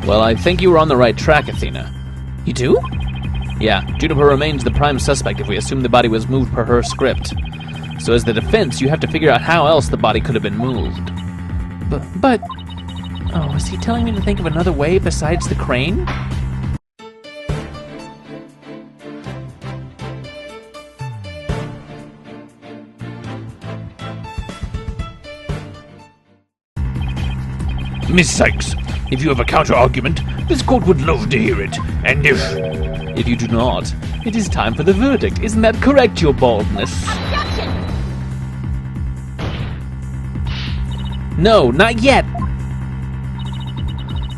Well, I think you were on the right track, Athena. You do? Yeah, Juniper remains the prime suspect if we assume the body was moved per her script. So as the defense, you have to figure out how else the body could have been moved. But... Oh, is he telling me to think of another way besides the crane? Miss Sykes, if you have a counter-argument, this court would love to hear it. And if you do not, it is time for the verdict. Isn't that correct, your baldness? Objection! No, not yet!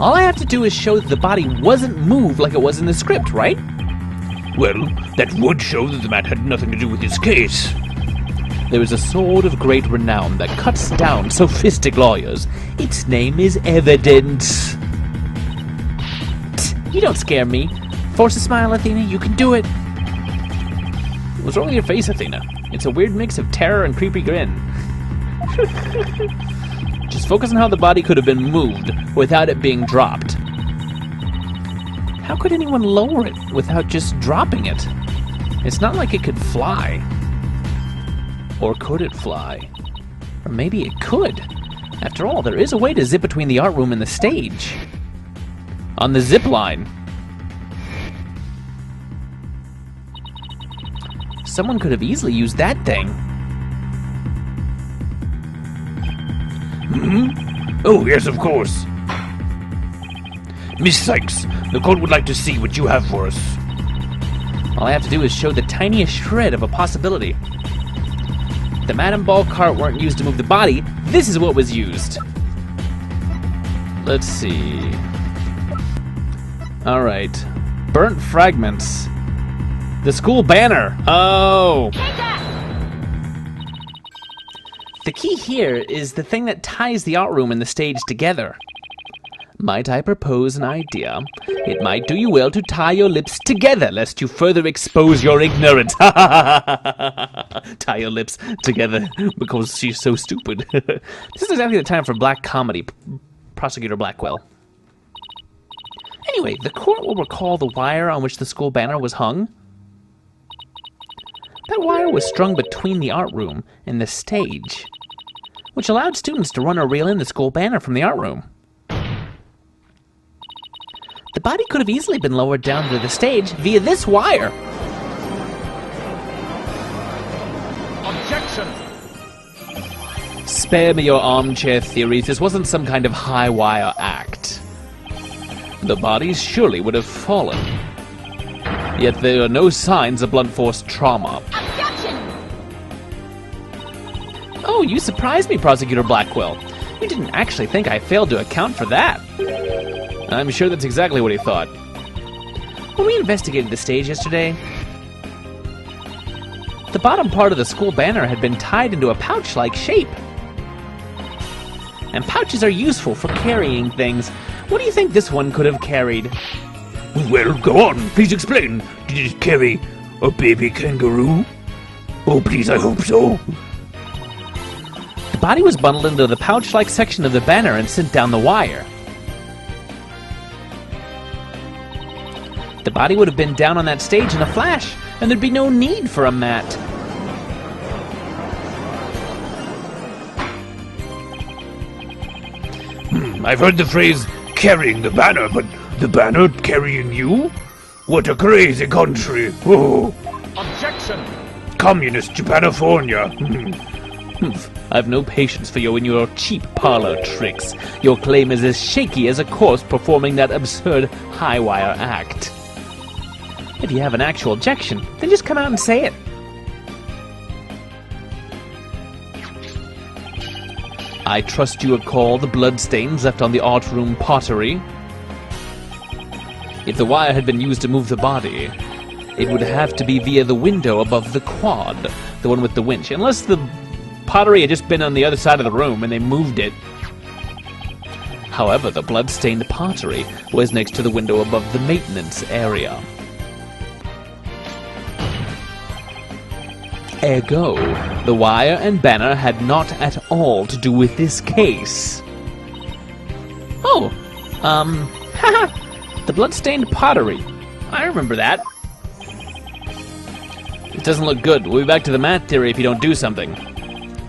All I have to do is show that the body wasn't moved like it was in the script, right? Well, that would show that the man had nothing to do with this case. There is a sword of great renown that cuts down sophistic lawyers. Its name is evidence. You don't scare me. Force a smile, Athena. You can do it. What's wrong with your face, Athena? It's a weird mix of terror and creepy grin. Just focus on how the body could have been moved without it being dropped. How could anyone lower it without just dropping it? It's not like it could fly. Or could it fly? Or maybe it could. After all, there is a way to zip between the art room and the stage. On the zip line. Someone could have easily used that thing. Oh, yes, of course. Miss Sykes, the court would like to see what you have for us. All I have to do is show the tiniest shred of a possibility. The Madame Ball cart weren't used to move the body. This is what was used. Let's see. Alright. Burnt fragments. The school banner. Oh! The key here is the thing that ties the art room and the stage together. Might I propose an idea? It might do you well to tie your lips together, lest you further expose your ignorance. Tie your lips together because she's so stupid. This is exactly the time for black comedy, Prosecutor Blackwell. Anyway, the court will recall the wire on which the school banner was hung. That wire was strung between the art room and the stage, which allowed students to run or reel in the school banner from the art room. The body could have easily been lowered down to the stage via this wire. Objection! Spare me your armchair theories. This wasn't some kind of high wire act. The bodies surely would have fallen. Yet there are no signs of blunt force trauma. Objection! Oh, you surprised me, Prosecutor Blackwell. You didn't actually think I failed to account for that. I'm sure that's exactly what he thought. When we investigated the stage yesterday, the bottom part of the school banner had been tied into a pouch-like shape. And pouches are useful for carrying things. What do you think this one could have carried? Well, go on. Please explain. Did it carry a baby kangaroo? Oh, please, I hope so. The body was bundled into the pouch-like section of the banner and sent down the wire. The body would have been down on that stage in a flash, and there'd be no need for a mat. I've heard the phrase, carrying the banner, but the banner carrying you? What a crazy country. Oh. Objection! Communist Japanifornia. I've no patience for you and your cheap parlor tricks. Your claim is as shaky as a corpse performing that absurd high-wire act. If you have an actual objection, then just come out and say it. I trust you recall the bloodstains left on the art room pottery. If the wire had been used to move the body, it would have to be via the window above the quad, the one with the winch, unless the pottery had just been on the other side of the room and they moved it. However, the blood-stained pottery was next to the window above the maintenance area. Ergo, the wire and banner had not at all to do with this case. Oh, Haha! The blood-stained pottery. I remember that. It doesn't look good. We'll be back to the math theory if you don't do something.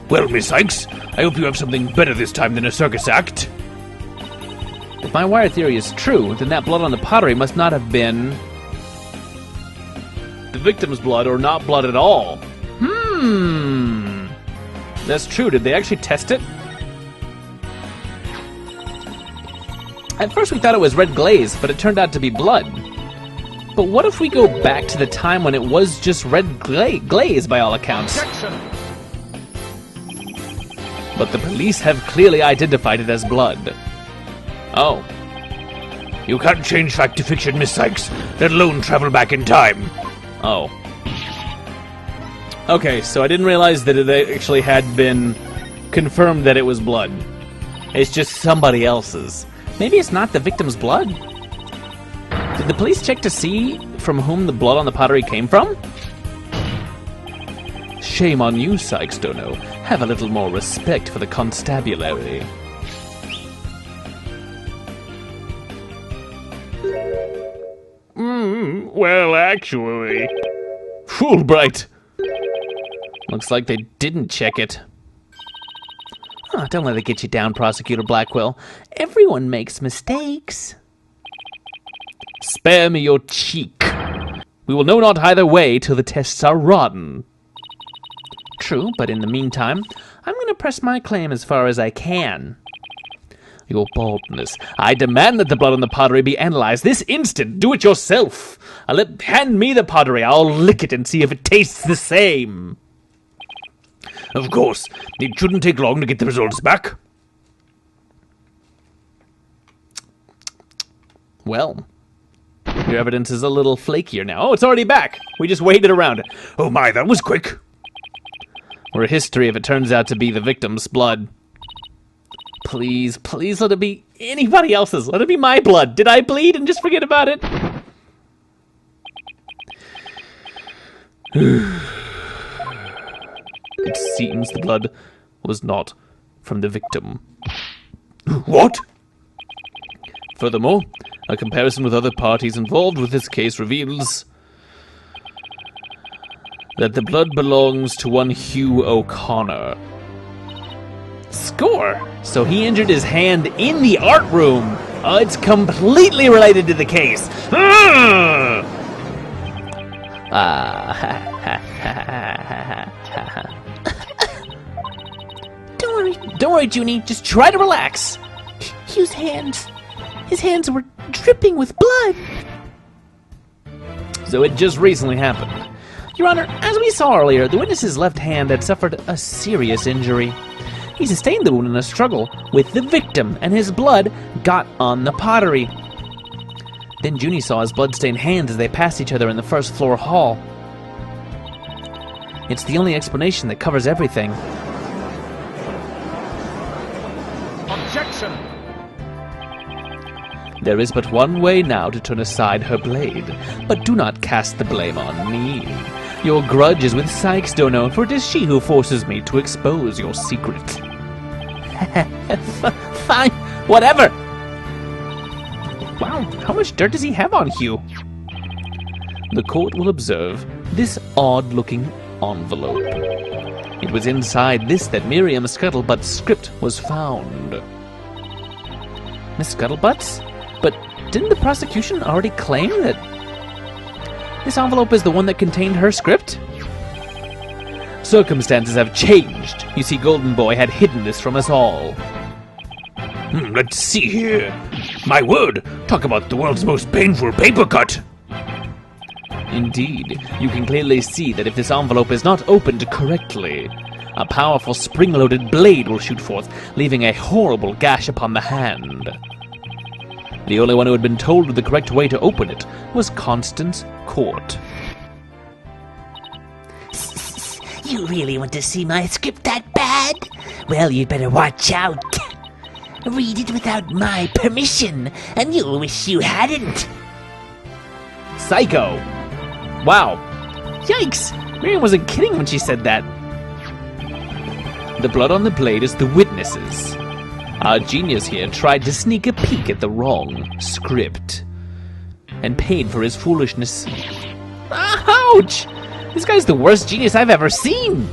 Well, Miss Sykes, I hope you have something better this time than a circus act. If my wire theory is true, then that blood on the pottery must not have been The victim's blood or not blood at all. That's true. Did they actually test it? At first we thought it was red glaze, but it turned out to be blood. But what if we go back to the time when it was just red glaze by all accounts? But the police have clearly identified it as blood. Oh. You can't change fact to fiction, Miss Sykes, let alone travel back in time. Oh. Okay, so I didn't realize that it actually had been confirmed that it was blood. It's just somebody else's. Maybe it's not the victim's blood? Did the police check to see from whom the blood on the pottery came from? Shame on you, Sykes Dono. Have a little more respect for the constabulary. Well, actually... Fulbright! Looks like they didn't check it. Oh, don't let it get you down, Prosecutor Blackwell. Everyone makes mistakes. Spare me your cheek. We will know not either way till the tests are rotten. True, but in the meantime, I'm going to press my claim as far as I can. Your baldness. I demand that the blood on the pottery be analyzed this instant. Do it yourself. Hand me the pottery. I'll lick it and see if it tastes the same. Of course, it shouldn't take long to get the results back. Well, your evidence is a little flakier now. Oh, it's already back. We just waited around. Oh my, that was quick. We're a history if it turns out to be the victim's blood. Please, please let it be anybody else's. Let it be my blood. Did I bleed and just forget about it? It seems the blood was not from the victim. What? Furthermore, a comparison with other parties involved with this case reveals that the blood belongs to one Hugh O'Connor. Score! So he injured his hand in the art room. Oh, it's completely related to the case. Don't worry, Junie. Just try to relax. Hugh's hands. His hands were dripping with blood. So it just recently happened. Your Honor, as we saw earlier, the witness's left hand had suffered a serious injury. He sustained the wound in a struggle with the victim, and his blood got on the pottery. Then Junie saw his blood-stained hands as they passed each other in the first-floor hall. It's the only explanation that covers everything. Objection! There is but one way now to turn aside her blade, but do not cast the blame on me. Your grudge is with Sykes Dono, for it is she who forces me to expose your secret. Fine, whatever. Wow, how much dirt does he have on Hugh? The court will observe this odd-looking envelope. It was inside this that Miriam Scuttlebutt's script was found. Miss Scuttlebutt's? But didn't the prosecution already claim that this envelope is the one that contained her script? Circumstances have changed. You see, Golden Boy had hidden this from us all. Let's see here. My word, talk about the world's most painful paper cut. Indeed, you can clearly see that if this envelope is not opened correctly, a powerful spring-loaded blade will shoot forth, leaving a horrible gash upon the hand. The only one who had been told the correct way to open it was Constance Court. You really want to see my script that bad? Well, you'd better watch out. Read it without my permission, and you'll wish you hadn't. Psycho! Wow. Yikes! Miriam wasn't kidding when she said that. The blood on the blade is the witness's. Our genius here tried to sneak a peek at the wrong script and paid for his foolishness. Ouch! This guy's the worst genius I've ever seen!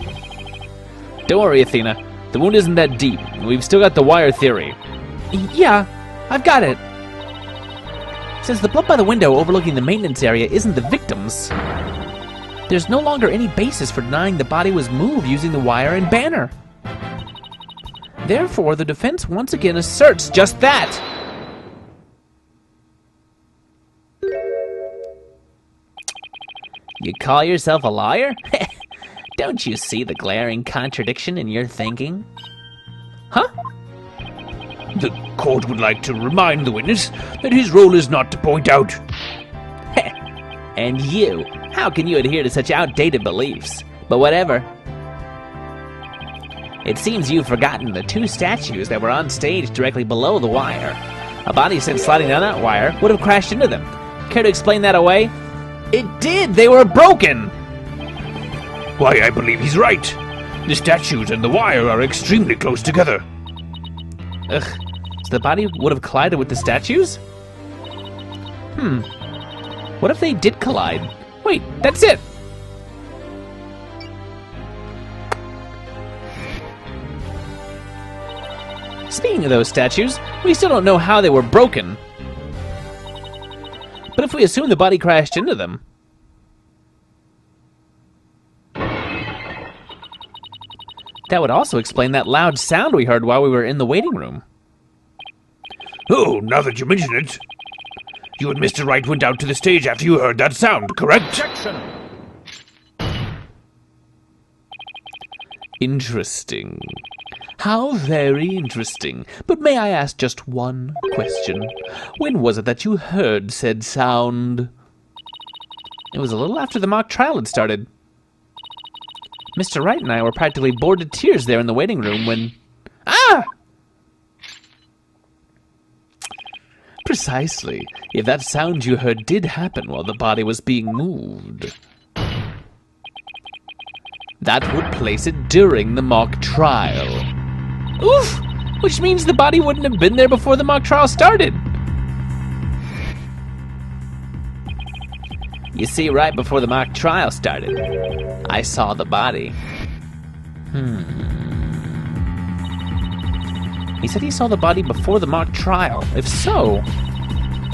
Don't worry, Athena. The wound isn't that deep. We've still got the wire theory. Yeah, I've got it. Since the blood by the window overlooking the maintenance area isn't the victim's, there's no longer any basis for denying the body was moved using the wire and banner. Therefore, the defense once again asserts just that. You call yourself a liar? Don't you see the glaring contradiction in your thinking? Huh? The court would like to remind the witness that his role is not to point out. And you, how can you adhere to such outdated beliefs? But whatever. It seems you've forgotten the two statues that were on stage directly below the wire. A body sent sliding down that wire would have crashed into them. Care to explain that away? It did! They were broken! Why, I believe he's right. The statues and the wire are extremely close together. Ugh. So the body would have collided with the statues? What if they did collide? Wait, that's it! Speaking of those statues, we still don't know how they were broken. But if we assume the body crashed into them, that would also explain that loud sound we heard while we were in the waiting room. Oh, now that you mention it. You and Mr. Wright went out to the stage after you heard that sound, correct? Objection! Interesting. How very interesting. But may I ask just one question? When was it that you heard said sound? It was a little after the mock trial had started. Mr. Wright and I were practically bored to tears there in the waiting room when... Ah! Precisely. If that sound you heard did happen while the body was being moved, that would place it during the mock trial. Oof! Which means the body wouldn't have been there before the mock trial started. You see, right before the mock trial started, I saw the body. He said he saw the body before the mock trial. If so,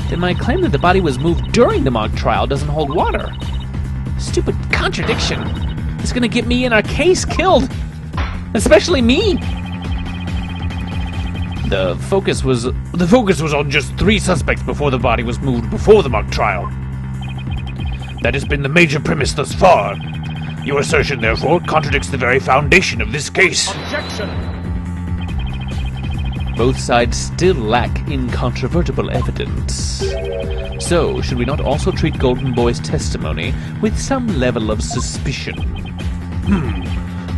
then my claim that the body was moved during the mock trial doesn't hold water. Stupid contradiction. It's gonna get me and our case killed. Especially me. The focus was on just 3 suspects before the body was moved before the mock trial. That has been the major premise thus far. Your assertion, therefore, contradicts the very foundation of this case. Objection! Both sides still lack incontrovertible evidence. So, should we not also treat Golden Boy's testimony with some level of suspicion?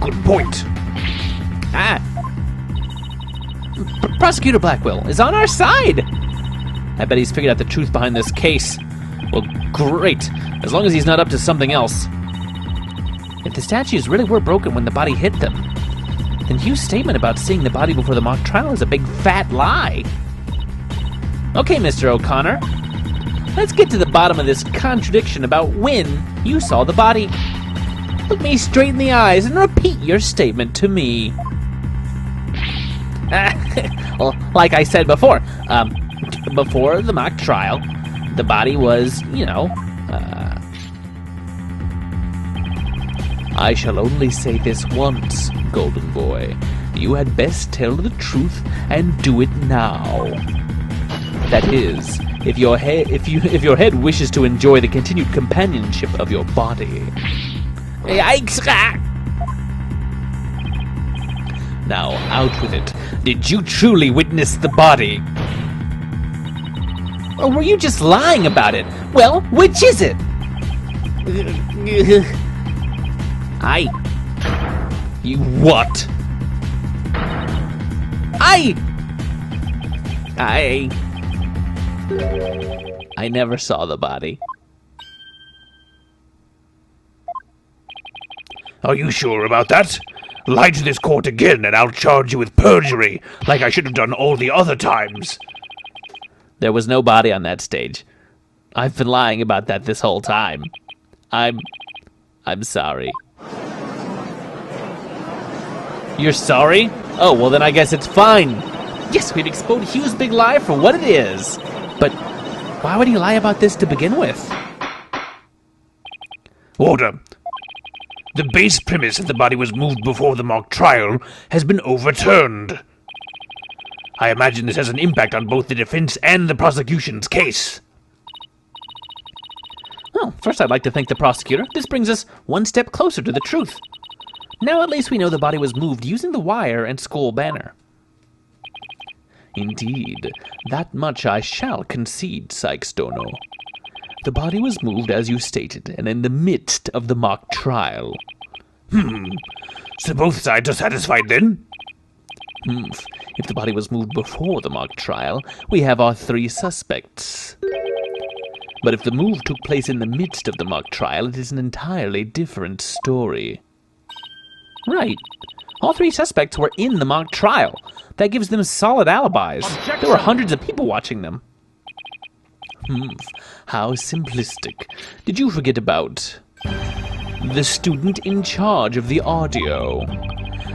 Good point. Prosecutor Blackwell is on our side! I bet he's figured out the truth behind this case. Well, great, as long as he's not up to something else. If the statues really were broken when the body hit them, then Hugh's statement about seeing the body before the mock trial is a big fat lie. Okay, Mr. O'Connor, let's get to the bottom of this contradiction about when you saw the body. Look me straight in the eyes and repeat your statement to me. Well, like I said before, before the mock trial, the body was, I shall only say this once, Golden Boy. You had best tell the truth and do it now. That is, if your head wishes to enjoy the continued companionship of your body. Yikes! Now, out with it. Did you truly witness the body? Or were you just lying about it? Well, which is it? You what? I never saw the body. Are you sure about that? lie to this court again and I'll charge you with perjury, like I should have done all the other times. There was no body on that stage. I've been lying about that this whole time. I'm sorry. You're sorry? Oh, well then I guess it's fine. Yes, we've exposed Hugh's big lie for what it is. But why would he lie about this to begin with? Order. The base premise that the body was moved before the mock trial has been overturned. I imagine this has an impact on both the defense and the prosecution's case. Well, first I'd like to thank the prosecutor. This brings us one step closer to the truth. Now at least we know the body was moved using the wire and school banner. Indeed, that much I shall concede, Sykes-Dono. The body was moved as you stated, and in the midst of the mock trial. So both sides are satisfied then? If the body was moved before the mock trial, we have our 3 suspects. But if the move took place in the midst of the mock trial, it is an entirely different story. Right. All 3 suspects were in the mock trial. That gives them solid alibis. Objection! There were hundreds of people watching them. How simplistic. Did you forget about the student in charge of the audio?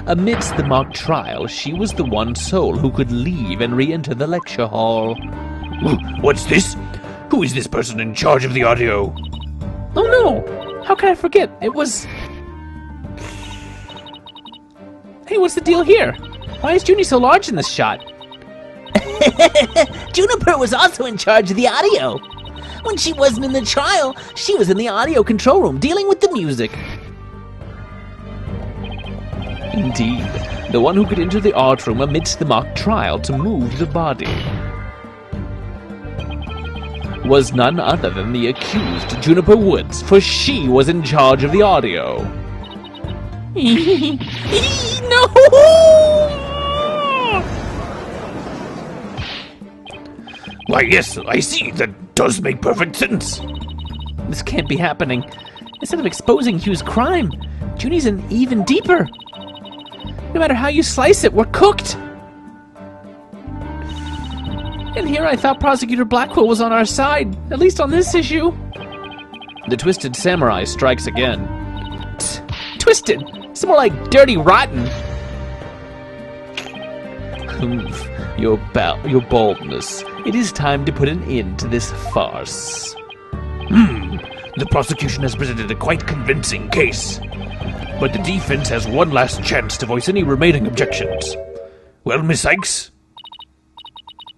Amidst the mock trial, she was the one soul who could leave and re-enter the lecture hall. What's this? Who is this person in charge of the audio? Oh no! How can I forget? It was... Hey, what's the deal here? Why is Junie so large in this shot? Juniper was also in charge of the audio. When she wasn't in the trial, she was in the audio control room dealing with the music. Indeed, the one who could enter the art room amidst the mock trial to move the body was none other than the accused, Juniper Woods, for she was in charge of the audio. No! Why, yes, I see. That does make perfect sense. This can't be happening. Instead of exposing Hugh's crime, Junie's in even deeper. No matter how you slice it, we're cooked. And here I thought Prosecutor Blackwell was on our side, at least on this issue. The Twisted Samurai strikes again. Twisted? It's more like Dirty Rotten. Your boldness. It is time to put an end to this farce. The prosecution has presented a quite convincing case. But the defense has one last chance to voice any remaining objections. Well, Miss Sykes?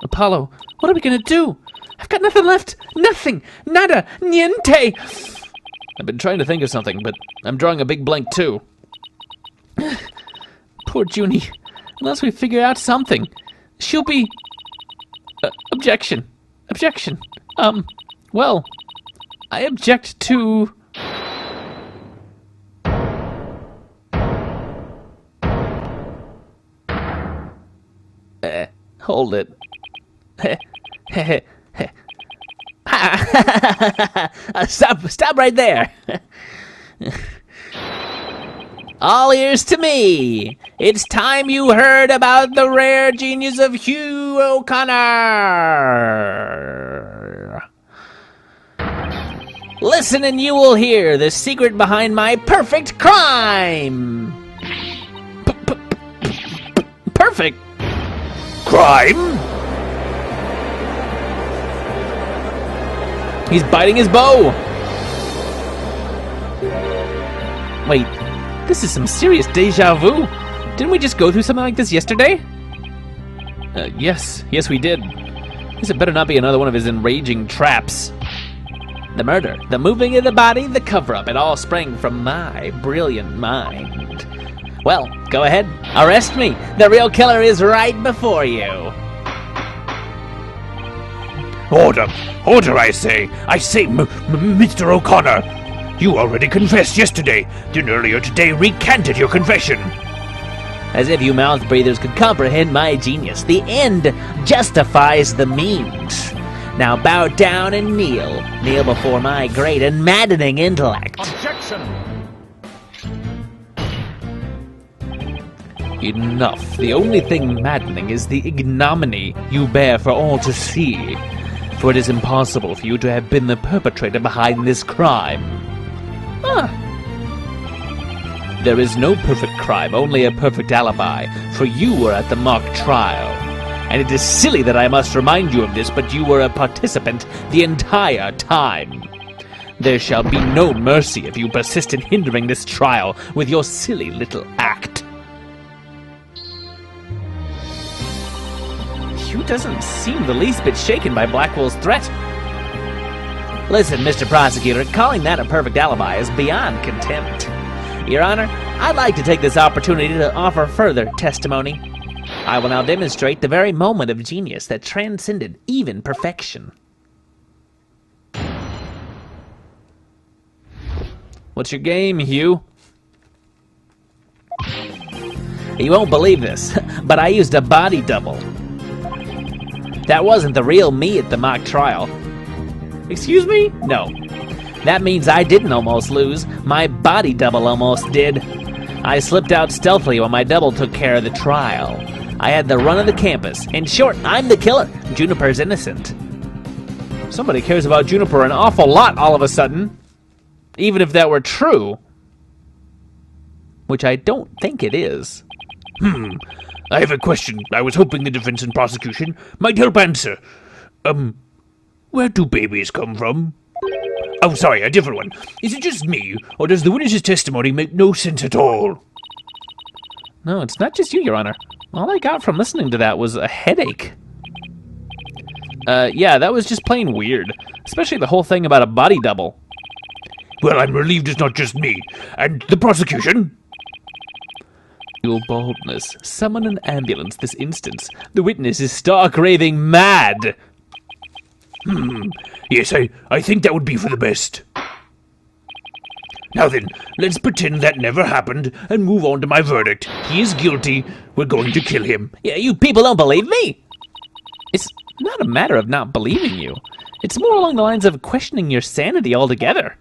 Apollo, what are we gonna do? I've got nothing left. Nothing. Nada. Niente. I've been trying to think of something, but I'm drawing a big blank too. Poor Junie. Unless we figure out something, she'll be... Objection. Well, I object to... Hold it. Stop right there. All ears to me. It's time you heard about the rare genius of Hugh O'Connor. Listen and you will hear the secret behind my perfect crime. Perfect? Crime? He's biting his bow. Wait, this is some serious deja vu. Didn't we just go through something like this yesterday? Yes we did. This better not be another one of his enraging traps. The murder, the moving of the body, the cover-up, it all sprang from my brilliant mind. Well, go ahead, arrest me. The real killer is right before you. Order, I say, Mr. O'Connor. You already confessed yesterday, then earlier today recanted your confession. As if you mouth breathers could comprehend my genius. The end justifies the means. Now bow down and kneel. Kneel before my great and maddening intellect. Objection! Enough. The only thing maddening is the ignominy you bear for all to see. For it is impossible for you to have been the perpetrator behind this crime. Ah. There is no perfect crime, only a perfect alibi, for you were at the mock trial. And it is silly that I must remind you of this, but you were a participant the entire time. There shall be no mercy if you persist in hindering this trial with your silly little act. Hugh doesn't seem the least bit shaken by Blackwell's threat. Listen, Mr. Prosecutor, calling that a perfect alibi is beyond contempt. Your Honor, I'd like to take this opportunity to offer further testimony. I will now demonstrate the very moment of genius that transcended even perfection. What's your game, Hugh? You won't believe this, but I used a body double. That wasn't the real me at the mock trial. Excuse me? No. That means I didn't almost lose. My body double almost did. I slipped out stealthily while my double took care of the trial. I had the run of the campus. In short, I'm the killer. Juniper's innocent. Somebody cares about Juniper an awful lot all of a sudden. Even if that were true. Which I don't think it is. I have a question I was hoping the defense and prosecution might help answer. Where do babies come from? Oh, sorry, a different one. Is it just me, or does the witness's testimony make no sense at all? No, it's not just you, Your Honor. All I got from listening to that was a headache. Yeah, that was just plain weird. Especially the whole thing about a body double. Well, I'm relieved it's not just me. And the prosecution? Your boldness. Summon an ambulance this instance. The witness is stark raving mad. Yes, I think that would be for the best. Now then, let's pretend that never happened and move on to my verdict. He is guilty. We're going to kill him. Yeah, you people don't believe me? It's not a matter of not believing you. It's more along the lines of questioning your sanity altogether.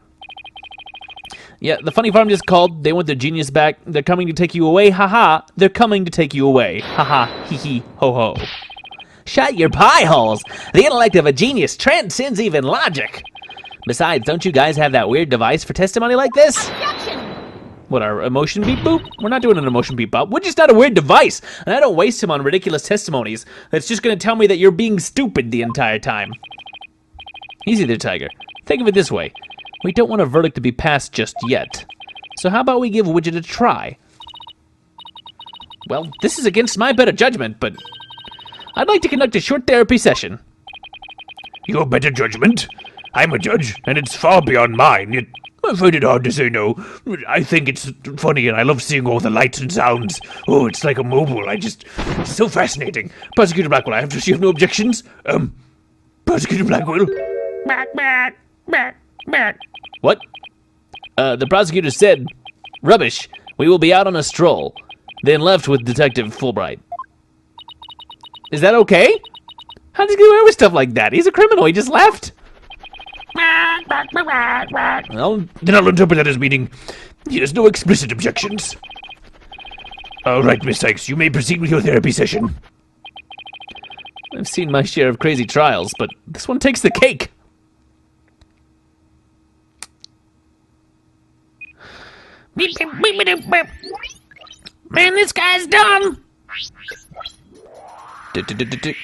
Yeah, the funny farm just called. They want their genius back. They're coming to take you away. Haha. They're coming to take you away. Haha. Hee hee. Ho ho. Shut your pie holes. The intellect of a genius transcends even logic. Besides, don't you guys have that weird device for testimony like this? What, our emotion beep boop? We're not doing an emotion beep bop. We're just not a weird device. And I don't waste him on ridiculous testimonies. That's just going to tell me that you're being stupid the entire time. Easy there, Tiger. Think of it this way. We don't want a verdict to be passed just yet. So how about we give Widget a try? Well, this is against my better judgment, but I'd like to conduct a short therapy session. Your better judgment? I'm a judge, and it's far beyond mine, yet I find it hard to say no. I think it's funny, and I love seeing all the lights and sounds. Oh, it's like a mobile. It's so fascinating. Prosecutor Blackwell, I have to see you have no objections. Prosecutor Blackwell? What? The prosecutor said, rubbish. We will be out on a stroll. Then left with Detective Fulbright. Is that okay? How does he get away with stuff like that? He's a criminal. He just left. Well, then I'll interpret that as meaning he has no explicit objections. All right, Miss Sykes, you may proceed with your therapy session. I've seen my share of crazy trials, but this one takes the cake. Man, this guy's dumb.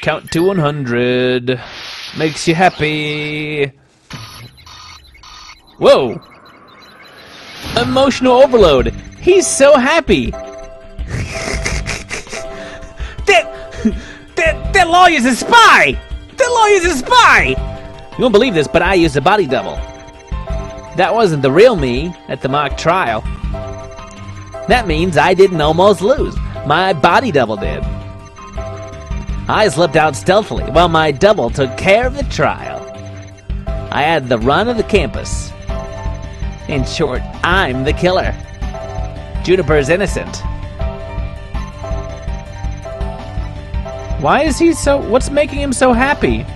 Count to 100. Makes you happy. Whoa! Emotional overload. He's so happy. That lawyer's a spy! The lawyer's a spy! You won't believe this, but I used a body double. That wasn't the real me at the mock trial. That means I didn't almost lose. My body double did. I slipped out stealthily while my double took care of the trial. I had the run of the campus. In short, I'm the killer. Juniper's innocent. Why is he so... What's making him so happy?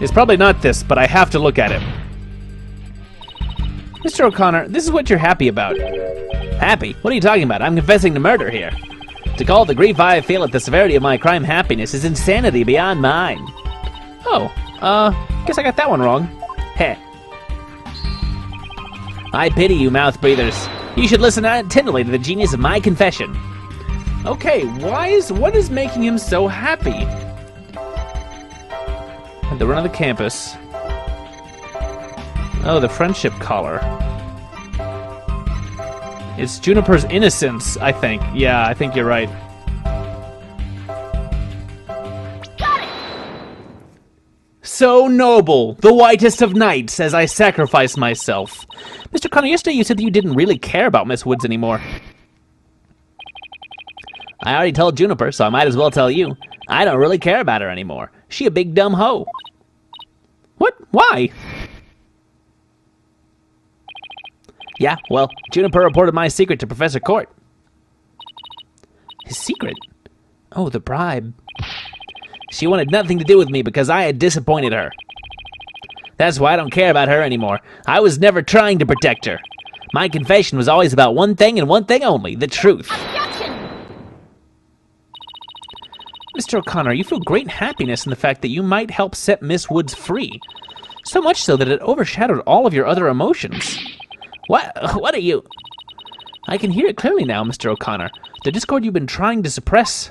It's probably not this, but I have to look at it. Mr. O'Connor, this is what you're happy about. Happy? What are you talking about? I'm confessing to murder here. To call the grief I feel at the severity of my crime happiness is insanity beyond mine. Oh, guess I got that one wrong. Heh. I pity you, mouth breathers. You should listen attentively to the genius of my confession. Okay, what is making him so happy? At the run of the campus. Oh, the friendship collar. It's Juniper's innocence, I think. Yeah, I think you're right. Got it! So noble, the whitest of knights, as I sacrifice myself. Mr. Connor, yesterday you said that you didn't really care about Miss Woods anymore. I already told Juniper, so I might as well tell you. I don't really care about her anymore. She a big dumb hoe. What? Why? Yeah, well, Juniper reported my secret to Professor Court. His secret? Oh, the bribe. She wanted nothing to do with me because I had disappointed her. That's why I don't care about her anymore. I was never trying to protect her. My confession was always about one thing and one thing only, the truth. Objection! Mr. O'Connor, you feel great happiness in the fact that you might help set Miss Woods free. So much so that it overshadowed all of your other emotions. What are you... I can hear it clearly now, Mr. O'Connor. The discord you've been trying to suppress.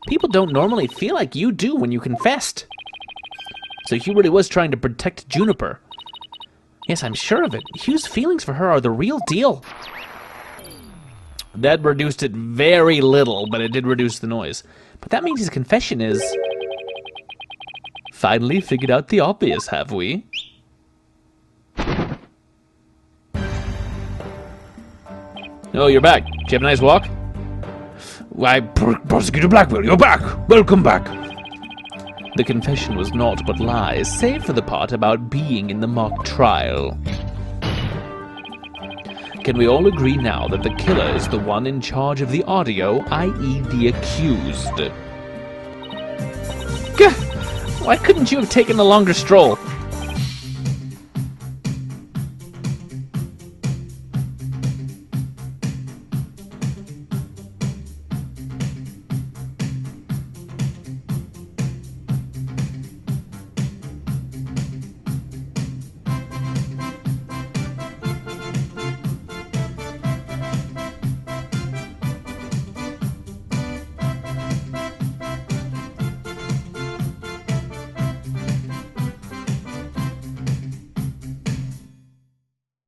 People don't normally feel like you do when you confessed. So Hugh really was trying to protect Juniper. Yes, I'm sure of it. Hugh's feelings for her are the real deal. That reduced it very little, but it did reduce the noise. But that means his confession is... Finally figured out the obvious, have we? Oh, you're back. Did you have a nice walk? Why, Prosecutor Blackwell, you're back! Welcome back! The confession was naught but lies, save for the part about being in the mock trial. Can we all agree now that the killer is the one in charge of the audio, i.e. the accused? Gah! Why couldn't you have taken a longer stroll?